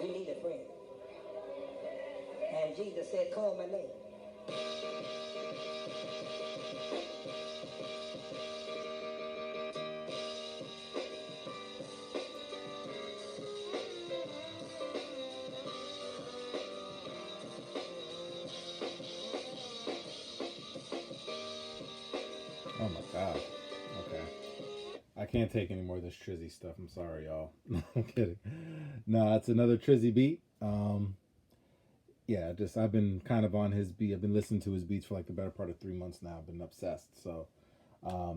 You need a friend. And Jesus said, call my name. Oh my god. Okay. I can't take any more of this Trizzy stuff. I'm sorry, y'all. I'm kidding. No, it's another Trizzy beat. Yeah, just I've been kind of on his beat. I've been listening to his beats for like the better part of 3 months now. I've been obsessed. So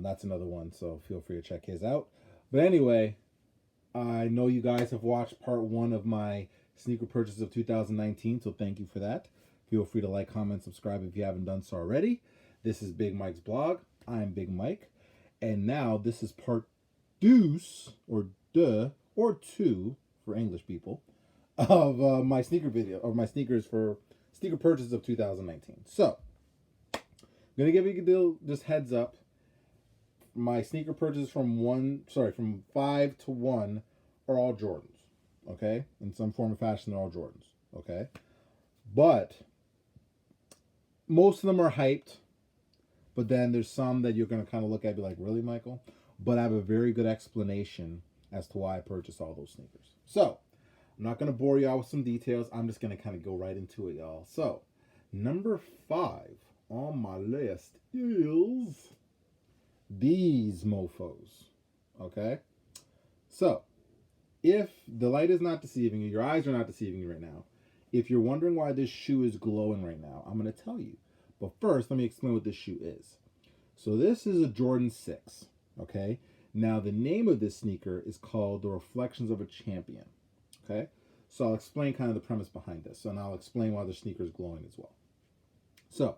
that's another one. So feel free to check his out. But anyway, I know you guys have watched part one of my sneaker purchase of 2019. So thank you for that. Feel free to like, comment, subscribe if you haven't done so already. This is Big Mike's blog. I'm Big Mike. And now this is part deuce or duh or two for English people of my sneaker video or my sneakers for sneaker purchases of 2019. So I'm gonna give you just heads up. My sneaker purchases from 5 to 1 are all Jordans. Okay, in some form or fashion, they're all Jordans. Okay, but most of them are hyped. But then there's some that you're gonna kind of look at and be like, really, Michael? But I have a very good explanation as to why I purchased all those sneakers. So I'm not going to bore you out with some details. I'm just going to kind of go right into it, y'all. So number 5 on my list is these mofos. Okay? So if the light is not deceiving you, your eyes are not deceiving you right now, if you're wondering why this shoe is glowing right now, I'm going to tell you. But first, let me explain what this shoe is. So this is a Jordan 6. Okay? Now the name of this sneaker is called the Reflections of a Champion. Okay? So I'll explain kind of the premise behind this, and I'll explain why the sneaker is glowing as well. So,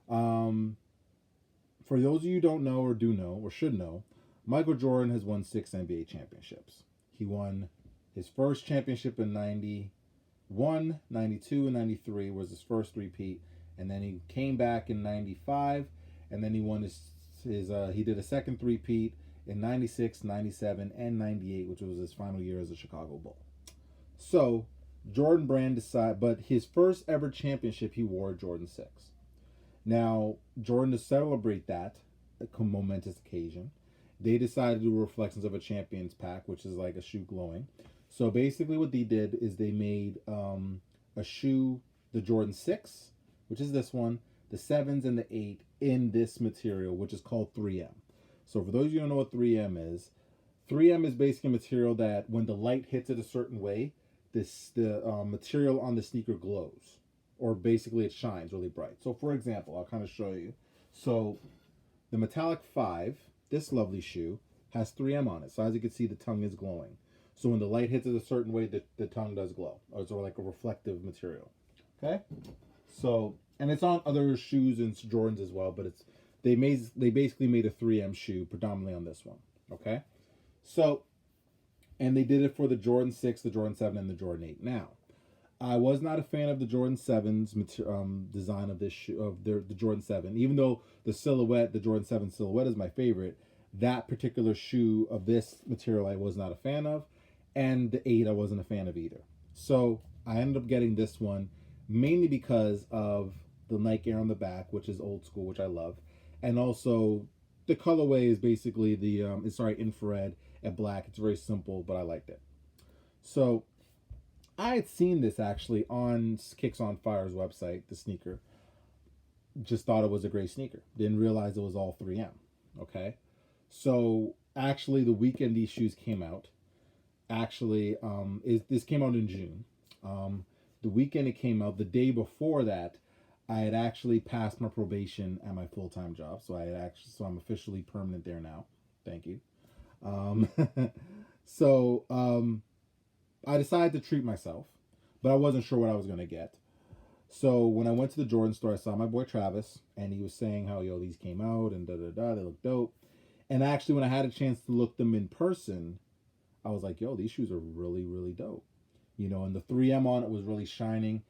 for those of you who don't know or do know or should know, Michael Jordan has won 6 NBA championships. He won his first championship in 91, 92, and 93 was his first three-peat, and then he came back in 95, and then he won he did a second three-peat in 96, 97, and 98, which was his final year as a Chicago Bull. So, Jordan Brand decided, but his first ever championship, he wore Jordan 6. Now, Jordan, to celebrate that momentous occasion, they decided to do Reflections of a Champion's pack, which is like a shoe glowing. So basically what they did is they made a shoe, the Jordan 6, which is this one, the 7s and the 8 in this material, which is called 3M. So for those of you who don't know what 3M is basically a material that when the light hits it a certain way, the material on the sneaker glows. Or basically it shines really bright. So for example, I'll kind of show you. So the Metallic 5, this lovely shoe, has 3M on it. So as you can see, the tongue is glowing. So when the light hits it a certain way, the tongue does glow. Or it's like a reflective material. Okay? So, and it's on other shoes and Jordans as well, but they basically made a 3M shoe predominantly on this one. Okay? So, and they did it for the Jordan 6, the Jordan 7, and the Jordan 8. Now, I was not a fan of the Jordan 7's design of this shoe, of the Jordan 7. Even though the Jordan 7 silhouette is my favorite, that particular shoe of this material I was not a fan of, and the 8 I wasn't a fan of either. So I ended up getting this one mainly because of the Nike Air on the back, which is old school, which I love, and also the colorway is basically infrared and black. It's very simple, but I liked it. So I had seen this actually on Kicks on Fire's website, the sneaker. Just thought it was a great sneaker. Didn't realize it was all 3M. Okay. So actually the weekend these shoes came out, this came out in June. The weekend it came out, the day before that, I had actually passed my probation at my full-time job. So I'm officially permanent there now. Thank you. I decided to treat myself, but I wasn't sure what I was going to get. So when I went to the Jordan store, I saw my boy Travis, and he was saying how, these came out, and they look dope. And actually, when I had a chance to look them in person, I was like, these shoes are really, really dope. And the 3M on it was really shining.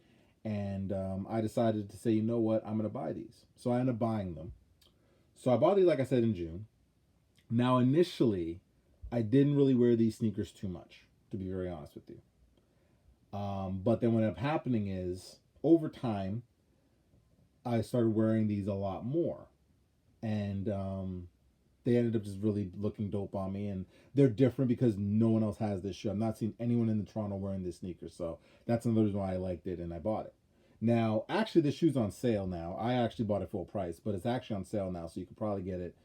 And I decided to say, you know what, I'm going to buy these. So I ended up buying them. So I bought these, like I said, in June. Now, initially, I didn't really wear these sneakers too much, to be very honest with you. But then what ended up happening is over time, I started wearing these a lot more, and they ended up just really looking dope on me. And they're different because no one else has this shoe. I'm not seeing anyone in the Toronto wearing this sneaker, so that's another reason why I liked it and I bought it. Now, actually, the shoe's on sale now. I actually bought it full price, but it's actually on sale now, so you could probably get it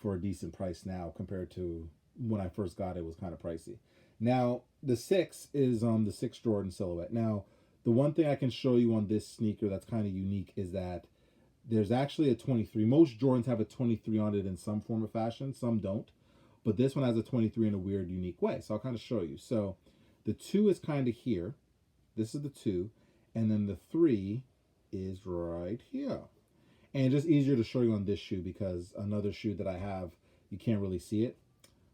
for a decent price now compared to when I first got it. It was kind of pricey. Now, the six is the six Jordan silhouette. Now, the one thing I can show you on this sneaker that's kind of unique is that there's actually a 23. Most Jordans have a 23 on it in some form of fashion, some don't. But this one has a 23 in a weird, unique way. So I'll kind of show you. So the 2 is kind of here. This is the 2. And then the 3 is right here. And it's just easier to show you on this shoe because another shoe that I have, you can't really see it.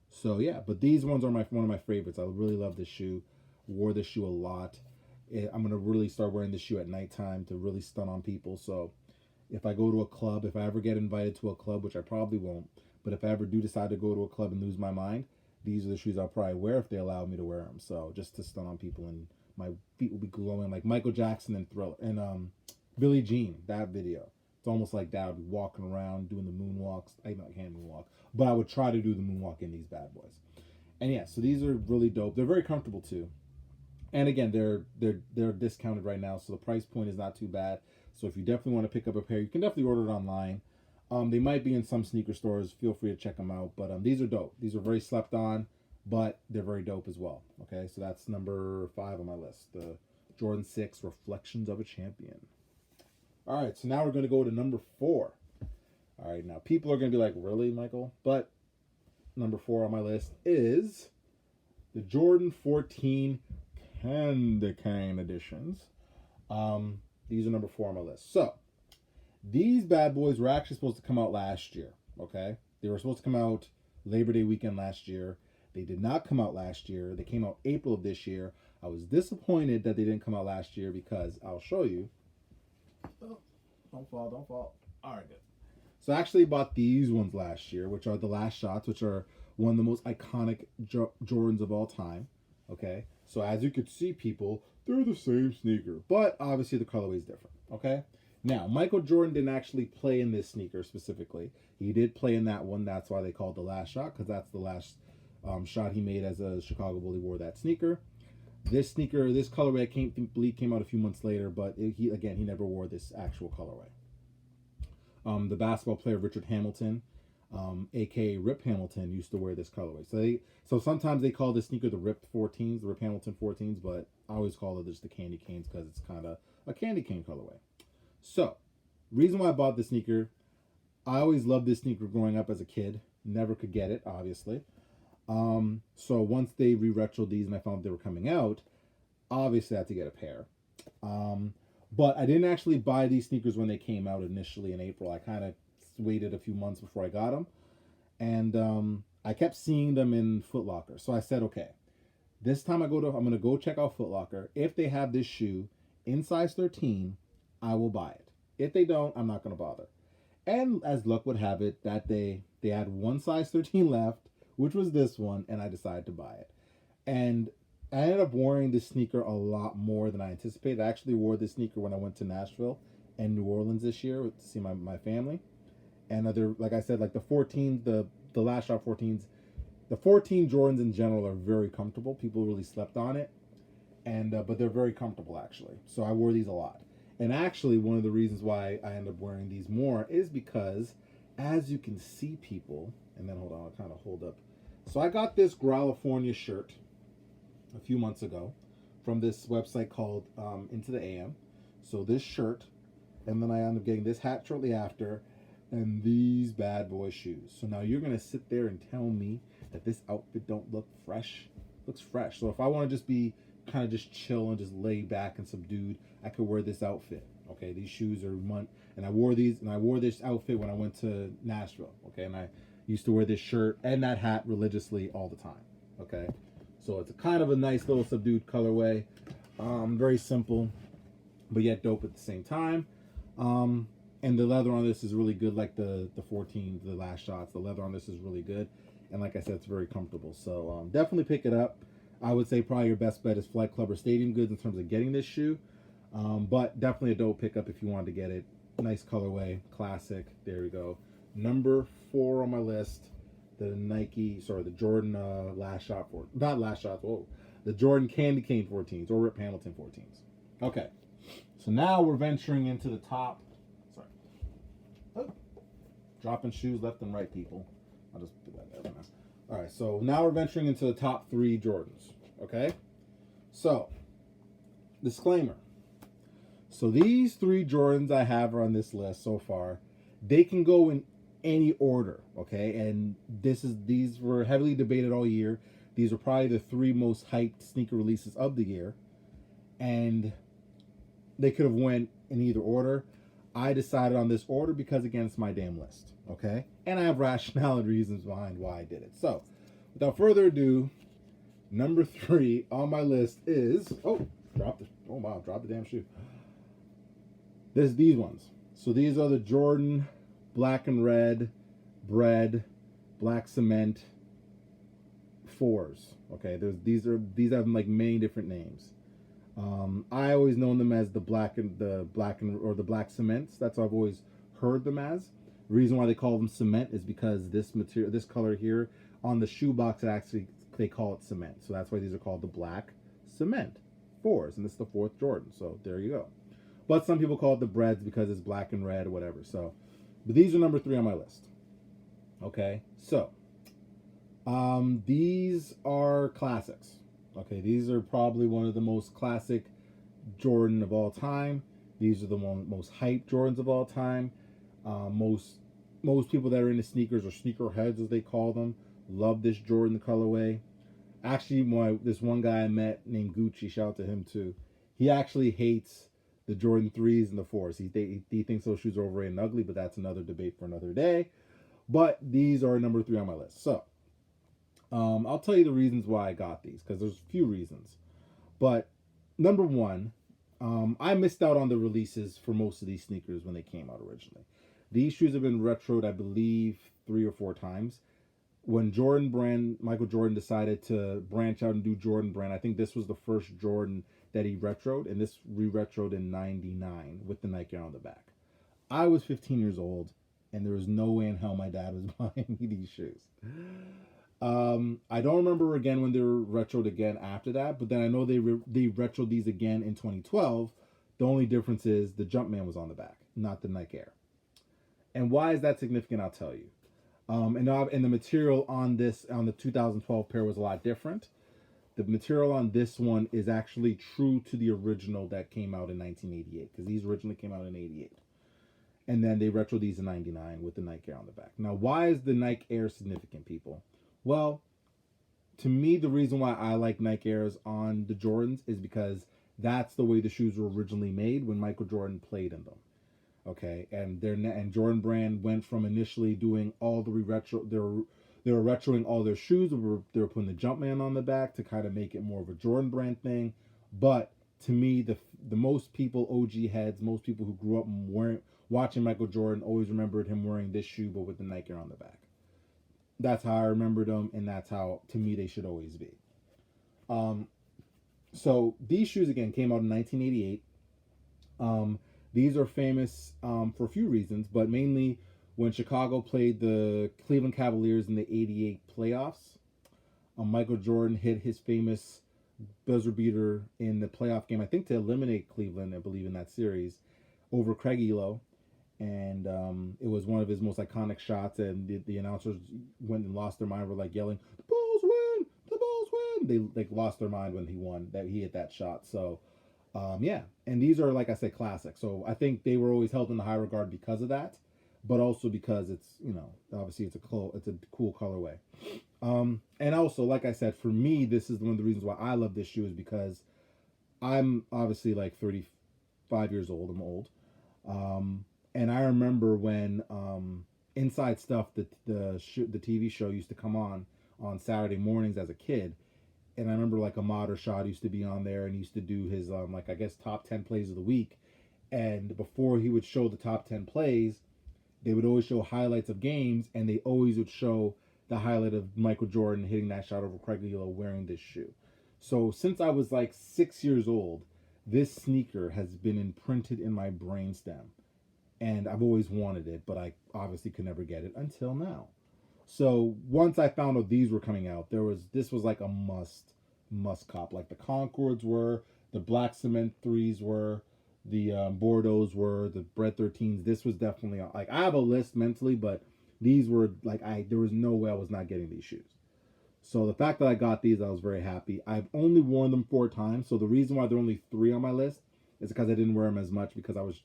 So yeah, but these ones are one of my favorites. I really love this shoe. Wore this shoe a lot. I'm going to really start wearing this shoe at nighttime to really stun on people. So if I go to a club, if I ever get invited to a club, which I probably won't, but if I ever do decide to go to a club and lose my mind, these are the shoes I'll probably wear if they allow me to wear them. So just to stun on people, and my feet will be glowing like Michael Jackson and Thriller and Billie Jean, that video. It's almost like that. I would be walking around doing the moonwalks. I can't moonwalk, but I would try to do the moonwalk in these bad boys. And yeah, so these are really dope. They're very comfortable too. And again, they're discounted right now, so the price point is not too bad. So if you definitely want to pick up a pair, you can definitely order it online. They might be in some sneaker stores. Feel free to check them out. But these are dope. These are very slept on, but they're very dope as well. Okay, so that's number 5 on my list. The Jordan 6 Reflections of a Champion. All right, so now we're going to go to number 4. All right, now people are going to be like, really, Michael? But number 4 on my list is the Jordan 14 Candy Cane editions. These are number 4 on my list. So, these bad boys were actually supposed to come out last year, okay? They were supposed to come out Labor Day weekend last year. They did not come out last year. They came out April of this year. I was disappointed that they didn't come out last year because I'll show you. Oh, don't fall, don't fall. All right, good. So I actually bought these ones last year, which are the Last Shots, which are one of the most iconic Jordans of all time, okay? So as you could see, people, they're the same sneaker, but obviously the colorway is different, okay? Now, Michael Jordan didn't actually play in this sneaker specifically. He did play in that one. That's why they called the Last Shot, because that's the last shot he made as a Chicago Bully. Wore that sneaker. This sneaker, this colorway, I believe came out a few months later, but he never wore this actual colorway. The basketball player Richard Hamilton, aka Rip Hamilton, used to wear this colorway. So sometimes they call this sneaker the Rip 14s, the Rip Hamilton 14s, but I always call it just the Candy Canes because it's kind of a candy cane colorway. So, reason why I bought this sneaker, I always loved this sneaker growing up as a kid. Never could get it, obviously. So once they re-retroed these and I found they were coming out, obviously I had to get a pair. But I didn't actually buy these sneakers when they came out initially in April. I kind of waited a few months before I got them. And I kept seeing them in Foot Locker. So I said, okay, this time I'm going to go check out Foot Locker. If they have this shoe in size 13, I will buy it. If they don't, I'm not going to bother. And as luck would have it, that day they had one size 13 left, which was this one, and I decided to buy it. And I ended up wearing this sneaker a lot more than I anticipated. I actually wore this sneaker when I went to Nashville and New Orleans this year to see my family. And they're, like I said, like the 14, the Last Shot 14s, the 14 Jordans in general are very comfortable. People really slept on it, and but they're very comfortable actually. So I wore these a lot. And actually, one of the reasons why I end up wearing these more is because, as you can see, people, and then hold on, I'll kind of hold up. So I got this Gralifornia shirt a few months ago from this website called Into the AM. So this shirt, and then I ended up getting this hat shortly after, and these bad boy shoes. So now you're gonna sit there and tell me that this outfit don't look fresh? Looks fresh. So if I want to just be kind of just chill and just lay back and subdued, I could wear this outfit. Okay, these shoes are and I wore these, and I wore this outfit when I went to Nashville. Okay, and I used to wear this shirt and that hat religiously all the time. Okay, so it's a kind of a nice little subdued colorway, very simple, but yet dope at the same time. And the leather on this is really good, like the 14, the Last Shots. The leather on this is really good, and like I said, it's very comfortable. So definitely pick it up. I would say probably your best bet is Flight Club or Stadium Goods in terms of getting this shoe. But definitely a dope pickup if you wanted to get it. Nice colorway, classic. There we go. Number 4 on my list, the Jordan last shot for not last shot. Whoa, the Jordan Candy Cane 14s or Rip Hamilton 14s. Okay, so now we're venturing into the top. Sorry, oh, dropping shoes left and right, people. I'll just put that there now. All right, so now we're venturing into the top 3 Jordans. Okay, so disclaimer. So these 3 Jordans I have on this list so far, they can go in any order, okay? And these were heavily debated all year. These are probably the 3 most hyped sneaker releases of the year, and they could have went in either order. I decided on this order because again, it's my damn list, okay? And I have rationale and reasons behind why I did it. So, without further ado, number 3 on my list is drop the damn shoe. There's these ones. So these are the Jordan black and red bread black cement 4s. Okay, these have like many different names. I always known them as the black cements. That's what I've always heard them as. The reason why they call them cement is because this color here on the shoe box, they call it cement. So that's why these are called the black cement 4s, and this is the 4th Jordan. So there you go. But some people call it the breads because it's black and red or whatever. So, but these are number 3 on my list. Okay, so these are classics. Okay, these are probably one of the most classic Jordan of all time. These are the most hyped Jordans of all time. Most people that are into sneakers, or sneakerheads as they call them, love this Jordan colorway. Actually, this one guy I met named Gucci, shout out to him too. He actually hates the Jordan 3s and the 4s. He thinks those shoes are overrated and ugly, but that's another debate for another day. But these are number 3 on my list. So, I'll tell you the reasons why I got these, because there's a few reasons. But number 1, I missed out on the releases for most of these sneakers when they came out originally. These shoes have been retroed, I believe, 3 or 4 times. When Michael Jordan decided to branch out and do Jordan brand, I think this was the first Jordan that he retroed, and this re-retroed in 99 with the Nike on the back. I was 15 years old, and there was no way in hell my dad was buying me these shoes. I don't remember again when they were retroed again after that, but then I know they retroed these again in 2012. The only difference is the Jumpman was on the back, not the Nike Air. And why is that significant? I'll tell you. And the material on the 2012 pair was a lot different. The material on this one is actually true to the original that came out in 1988, because these originally came out in 88. And then they retro these in 99 with the Nike Air on the back. Now, why is the Nike Air significant, people? Well, to me, the reason why I like Nike Airs on the Jordans is because that's the way the shoes were originally made when Michael Jordan played in them. Okay, and Jordan Brand went from initially doing all the retro. They were retroing all their shoes. They were putting the Jumpman on the back to kind of make it more of a Jordan Brand thing. But to me, the most people, OG heads, most people who grew up watching Michael Jordan, always remembered him wearing this shoe, but with the Nike on the back. That's how I remembered them, and that's how, to me, they should always be. So these shoes again came out in 1988. These are famous for a few reasons, but mainly when Chicago played the Cleveland Cavaliers in the 88 playoffs. Michael Jordan hit his famous buzzer beater in the playoff game, I think to eliminate Cleveland, I believe, in that series, over Craig Elo. And it was one of his most iconic shots, and the announcers went and lost their mind, were like yelling, "The Bulls win! The Bulls win!" They lost their mind when he hit that shot. So yeah, and these are, like I said, classic. So I think they were always held in high regard because of that, but also because it's, obviously it's a cool colorway. And also, like I said, for me, this is one of the reasons why I love this shoe, is because I'm obviously like 35 years old. I'm old. And I remember when Inside Stuff, the TV show, used to come on Saturday mornings as a kid. And I remember like Ahmad Rashad used to be on there, and he used to do his I guess top 10 plays of the week. And before he would show the top 10 plays, they would always show highlights of games, and they always would show the highlight of Michael Jordan hitting that shot over Craig Elo wearing this shoe. So since I was like 6 years old, this sneaker has been imprinted in my brainstem, and I've always wanted it, but I obviously could never get it until now. So once I found out these were coming out, this was like a must cop. Like the Concords were, the Black Cement threes were, the Bordeaux's were, the Bread 13s. This was definitely like I have a list mentally, but these were like there was no way I was not getting these shoes. So the fact that I got these, I was very happy. I've only worn them 4 times. So the reason why there are only 3 on my list is because I didn't wear them as much because I was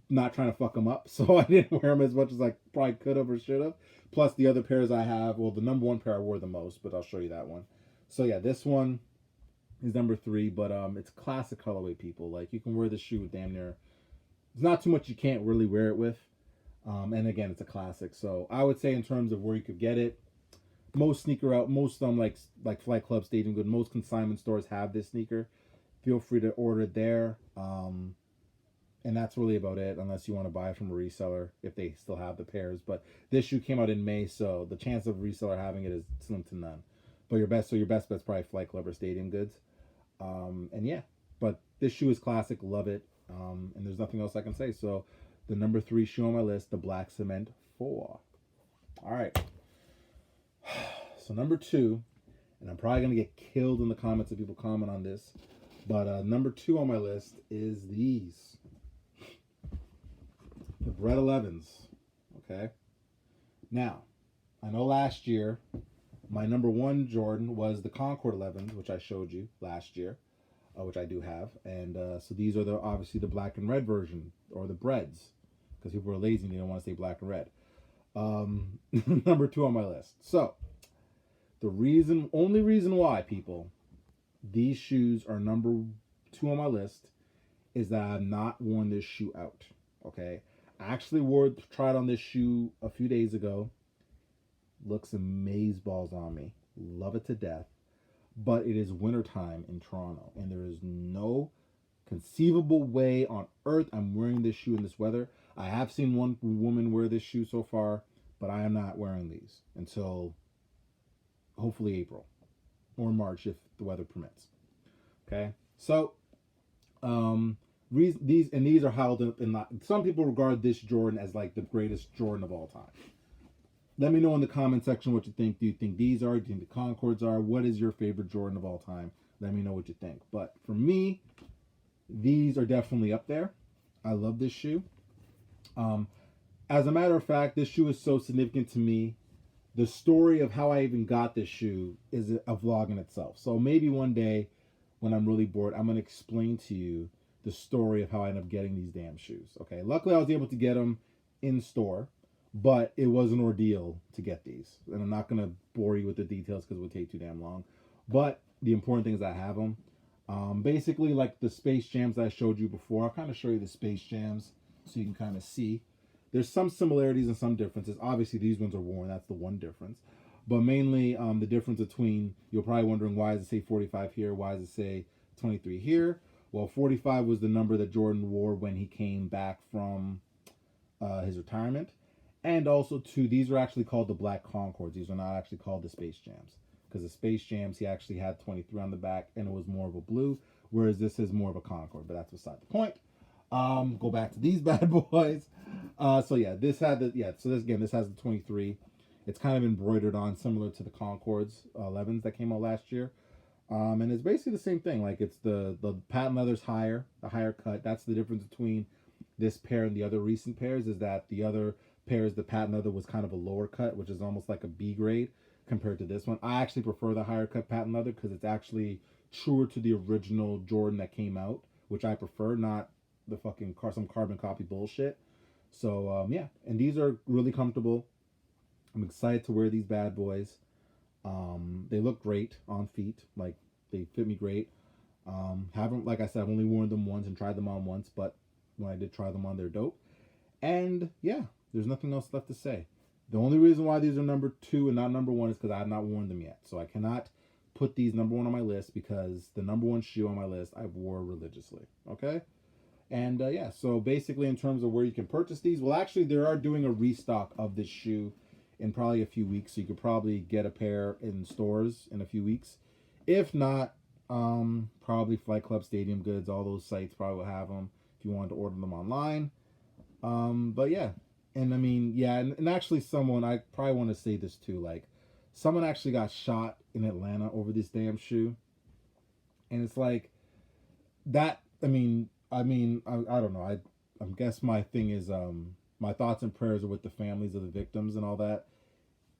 not trying to fuck them up. So I didn't wear them as much as I probably could have or should have. Plus the other pairs I have, well, the number 1 pair I wore the most, but I'll show you that one. So yeah, this one is number 3, but it's classic colorway, people. Like you can wear this shoe with damn near. There's not too much you can't really wear it with. And again, it's a classic. So I would say in terms of where you could get it, most like Flight Club, Stadium Good, most consignment stores have this sneaker. Feel free to order it there. And that's really about it, unless you want to buy it from a reseller if they still have the pairs. But this shoe came out in May, so the chance of a reseller having it is slim to none. But your best bet's probably Flight Club or Stadium Goods. And yeah, but this shoe is classic, love it. And there's nothing else I can say. So the number 3 shoe on my list, the Black Cement 4. All right. So number 2, and I'm probably gonna get killed in the comments if people comment on this, but number 2 on my list is these, the Bread 11s. Okay. Now, I know last year my number 1 Jordan was the Concord 11s, which I showed you last year, which I do have, and so these are obviously the black and red version, or the Breads, because people are lazy and they don't want to say black and red. Number 2 on my list. So the only reason why, people, these shoes are number 2 on my list is that I've not worn this shoe out. Okay, I actually tried on this shoe a few days ago. Looks amazeballs on me. Love it to death. But it is wintertime in Toronto, and there is no conceivable way on earth I'm wearing this shoe in this weather. I have seen one woman wear this shoe so far, but I am not wearing these until hopefully April or March if the weather permits. Okay, so these are held in. Some people regard this Jordan as like the greatest Jordan of all time. Let me know in the comment section what you think. Do you think these are? Do you think the Concords are? What is your favorite Jordan of all time? Let me know what you think. But for me, these are definitely up there. I love this shoe. As a matter of fact, this shoe is so significant to me. The story of how I even got this shoe is a vlog in itself. So maybe one day when I'm really bored, I'm going to explain to you the story of how I ended up getting these damn shoes. Okay, luckily I was able to get them in store, but it was an ordeal to get these. And I'm not going to bore you with the details because it would take too damn long. But the important thing is I have them. Basically, like the Space Jams that I showed you before, I'll kind of show you the Space Jams so you can kind of see. There's some similarities and some differences. Obviously, these ones are worn. That's the one difference. But mainly, the difference between, you're probably wondering, why does it say 45 here? Why does it say 23 here? Well, 45 was the number that Jordan wore when he came back from his retirement. And also, too, these are actually called the Black Concords. These are not actually called the Space Jams. Because the Space Jams, he actually had 23 on the back, and it was more of a blue, whereas this is more of a Concord. But that's beside the point. Go back to these bad boys. So yeah, this has the 23. It's kind of embroidered on, similar to the Concords 11s that came out last year. And it's basically the same thing. Like, it's the patent leather's higher, the higher cut. That's the difference between this pair and the other recent pairs, is that the other pairs, the patent leather was kind of a lower cut, which is almost like a B grade compared to this one. I actually prefer the higher cut patent leather because it's actually truer to the original Jordan that came out, which I prefer, not the fucking some carbon copy bullshit. So yeah, and these are really comfortable. I'm excited to wear these bad boys. They look great on feet, like they fit me great. Haven't, like I said, I've only worn them once and tried them on once, but when I did try them on, they're dope. And yeah, there's nothing else left to say. The only reason why these are number 2 and not number 1 is because I have not worn them yet. So I cannot put these number 1 on my list because the number 1 shoe on my list I wore religiously. Okay? And yeah, so basically in terms of where you can purchase these, well, actually they are doing a restock of this shoe in probably a few weeks. So you could probably get a pair in stores in a few weeks. If not, Probably Flight Club, Stadium Goods, all those sites probably will have them if you wanted to order them online. But yeah, and I mean, yeah, and actually, someone I probably want to say this too. Like, someone actually got shot in Atlanta over this damn shoe, and it's like that. I don't know. I guess my thing is my thoughts and prayers are with the families of the victims and all that.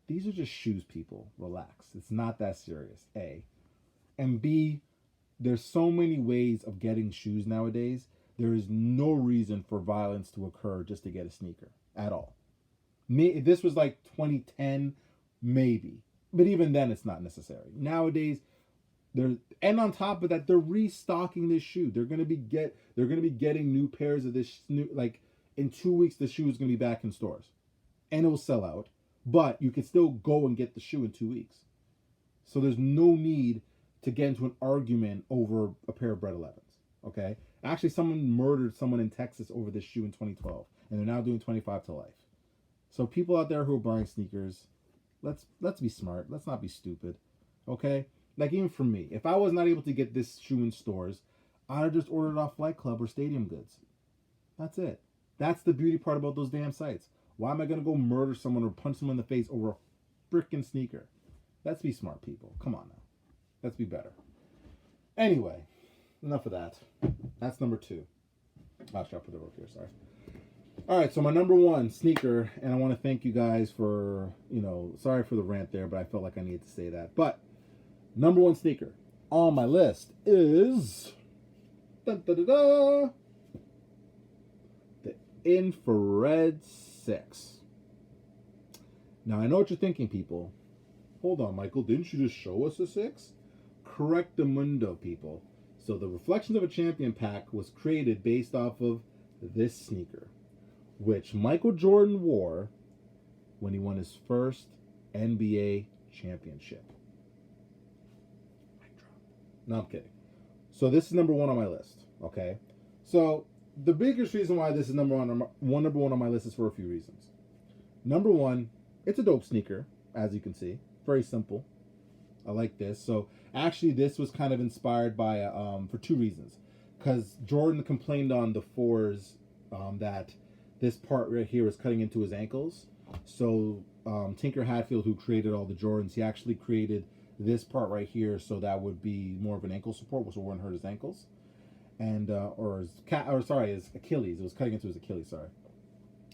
These are just shoes, people. Relax. It's not that serious. A and B. There's so many ways of getting shoes nowadays. There is no reason for violence to occur just to get a sneaker at all. If this was like 2010, maybe, but even then, it's not necessary. Nowadays, and on top of that, they're restocking this shoe. They're gonna be getting new pairs of this new, like, in 2 weeks. The shoe is gonna be back in stores, and it will sell out. But you can still go and get the shoe in 2 weeks. So there's no need to get into an argument over a pair of Bread 11s. Okay, actually, someone murdered someone in Texas over this shoe in 2012, and they're now doing 25 to life. So people out there who are buying sneakers, let's be smart. Let's not be stupid. Okay, like, even for me, if I was not able to get this shoe in stores, I'd have just ordered off Flight Club or Stadium Goods. That's it. That's the beauty part about those damn sites. Why am I gonna go murder someone or punch someone in the face over a freaking sneaker? Let's be smart, people. Come on now. Let's be better. Anyway, enough of that. That's number 2. Actually, I'll put it over here. Sorry. All right, so my number 1 sneaker, and I want to thank you guys for, sorry for the rant there, but I felt like I needed to say that. But number 1 sneaker on my list is dun, dun, dun, dun, the Infrared 6. Now, I know what you're thinking, people. Hold on, Michael. Didn't you just show us a 6? Correctamundo, people. So the Reflections of a Champion pack was created based off of this sneaker, which Michael Jordan wore when he won his first NBA championship. No, I'm kidding. So this is number 1 on my list. Okay. So the biggest reason why this is number one on my list is for a few reasons. Number 1, it's a dope sneaker, as you can see. Very simple. I like this. So actually, this was kind of inspired by for 2 reasons. Because Jordan complained on the 4s that this part right here is cutting into his ankles. So Tinker Hatfield, who created all the Jordans, he actually created this part right here so that would be more of an ankle support, which wouldn't hurt his ankles, and his Achilles. It was cutting into his Achilles. Sorry,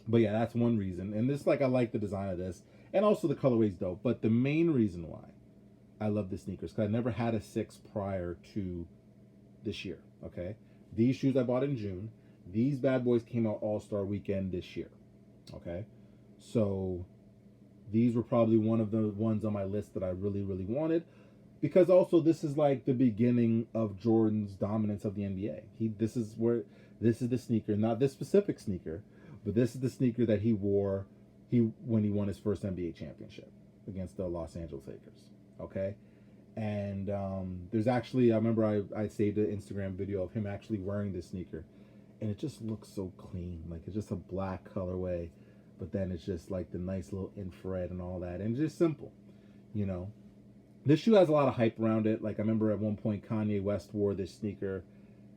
but yeah, that's one reason. And this, like, I like the design of this, and also the colorway's dope. But the main reason why I love the sneakers, because I never had a 6 prior to this year. Okay, these shoes I bought in June. These bad boys came out All-Star Weekend this year. Okay, so these were probably one of the ones on my list that I really, really wanted, because also this is like the beginning of Jordan's dominance of the NBA. This is the sneaker, not this specific sneaker, but this is the sneaker that he wore when he won his first NBA championship against the Los Angeles Lakers. Okay, and there's actually, I remember I saved an Instagram video of him actually wearing this sneaker, and it just looks so clean. Like, it's just a black colorway, but then it's just like the nice little infrared and all that, and it's just simple. This shoe has a lot of hype around it. Like, I remember at one point Kanye West wore this sneaker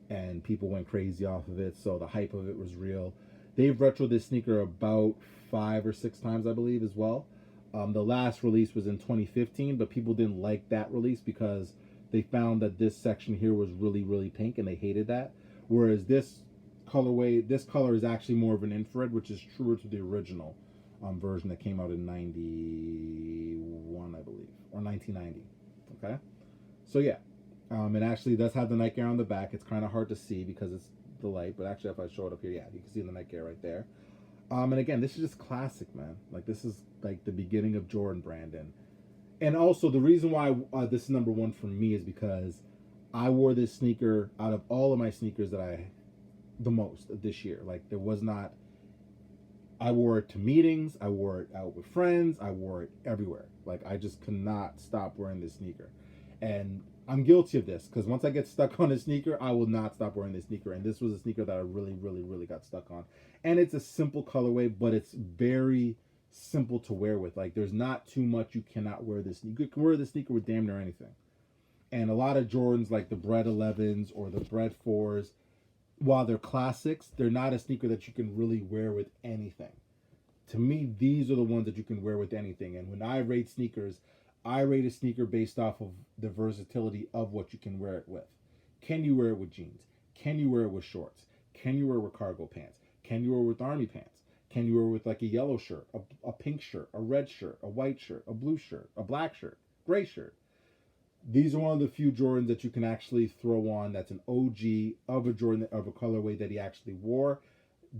and people went crazy off of it, so the hype of it was real. They've retroed this sneaker about 5 or 6 times, I believe, as well. The last release was in 2015, but people didn't like that release because they found that this section here was really, really pink, and they hated that. Whereas this color is actually more of an infrared, which is truer to the original version that came out in 91, I believe, or 1990. Okay, so yeah, it actually does have the Nike Air on the back. It's kind of hard to see because it's the light, but actually, if I show it up here, yeah, you can see the Nike Air right there. And again, this is just classic, man. Like, this is like the beginning of Jordan brand, and also the reason why this is number 1 for me is because I wore this sneaker out of all of my sneakers the most this year. Like, there was not, I wore it to meetings, I wore it out with friends, I wore it everywhere. Like, I just could not stop wearing this sneaker. And I'm guilty of this, because once I get stuck on a sneaker, I will not stop wearing this sneaker. And this was a sneaker that I really, really, really got stuck on. And it's a simple colorway, but it's very simple to wear with. Like, there's not too much you cannot wear this. You can wear this sneaker with damn near anything. And a lot of Jordans, like the Bred 11s or the Bred 4s, while they're classics, they're not a sneaker that you can really wear with anything. To me, these are the ones that you can wear with anything. And when I rate sneakers, I rate a sneaker based off of the versatility of what you can wear it with. Can you wear it with jeans? Can you wear it with shorts? Can you wear it with cargo pants? Can you wear it with army pants? Can you wear it with like a yellow shirt, a pink shirt, a red shirt, a white shirt, a blue shirt, a black shirt, gray shirt? These are one of the few Jordans that you can actually throw on that's an OG of a Jordan, of a colorway that he actually wore,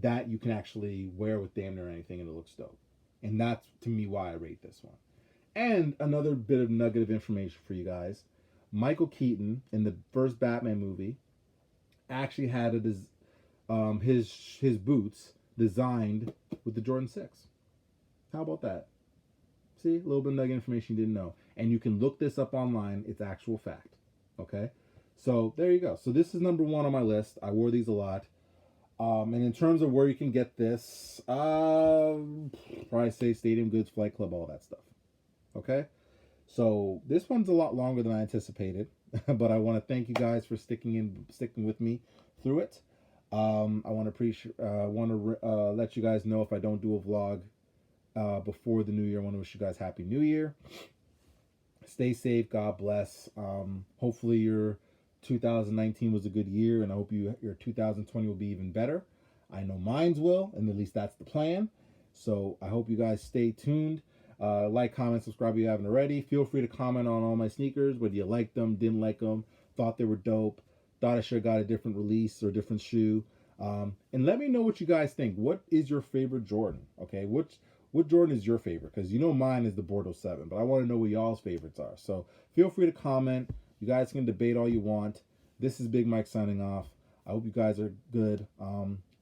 that you can actually wear with damn near anything and it looks dope. And that's, to me, why I rate this one. And another bit of nugget of information for you guys. Michael Keaton in the first Batman movie actually had his boots designed with the Jordan 6. How about that? See, a little bit of nugget information you didn't know. And you can look this up online. It's actual fact. Okay? So there you go. So this is number 1 on my list. I wore these a lot. And in terms of where you can get this, probably say Stadium Goods, Flight Club, all that stuff. Okay? So this one's a lot longer than I anticipated. But I want to thank you guys for sticking with me through it. I want to let you guys know if I don't do a vlog before the new year. I want to wish you guys Happy New Year. Stay safe. God bless. Hopefully your 2019 was a good year, and I hope your 2020 will be even better. I know mine's will, and at least that's the plan. So I hope you guys stay tuned. Like, comment, subscribe if you haven't already. Feel free to comment on all my sneakers, whether you liked them, didn't like them, thought they were dope, thought I should have got a different release or different shoe. And let me know what you guys think. What is your favorite Jordan? Okay, what Jordan is your favorite? Because you know mine is the Bordeaux 7, but I want to know what y'all's favorites are. So feel free to comment. You guys can debate all you want. This is Big Mike signing off. I hope you guys are good.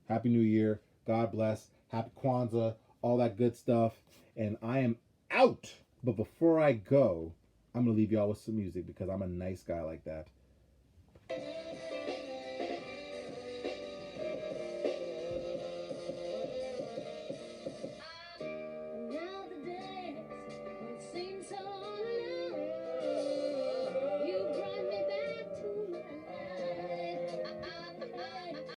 Happy New Year. God bless. Happy Kwanzaa. All that good stuff. And I am out. But before I go, I'm going to leave y'all with some music because I'm a nice guy like that.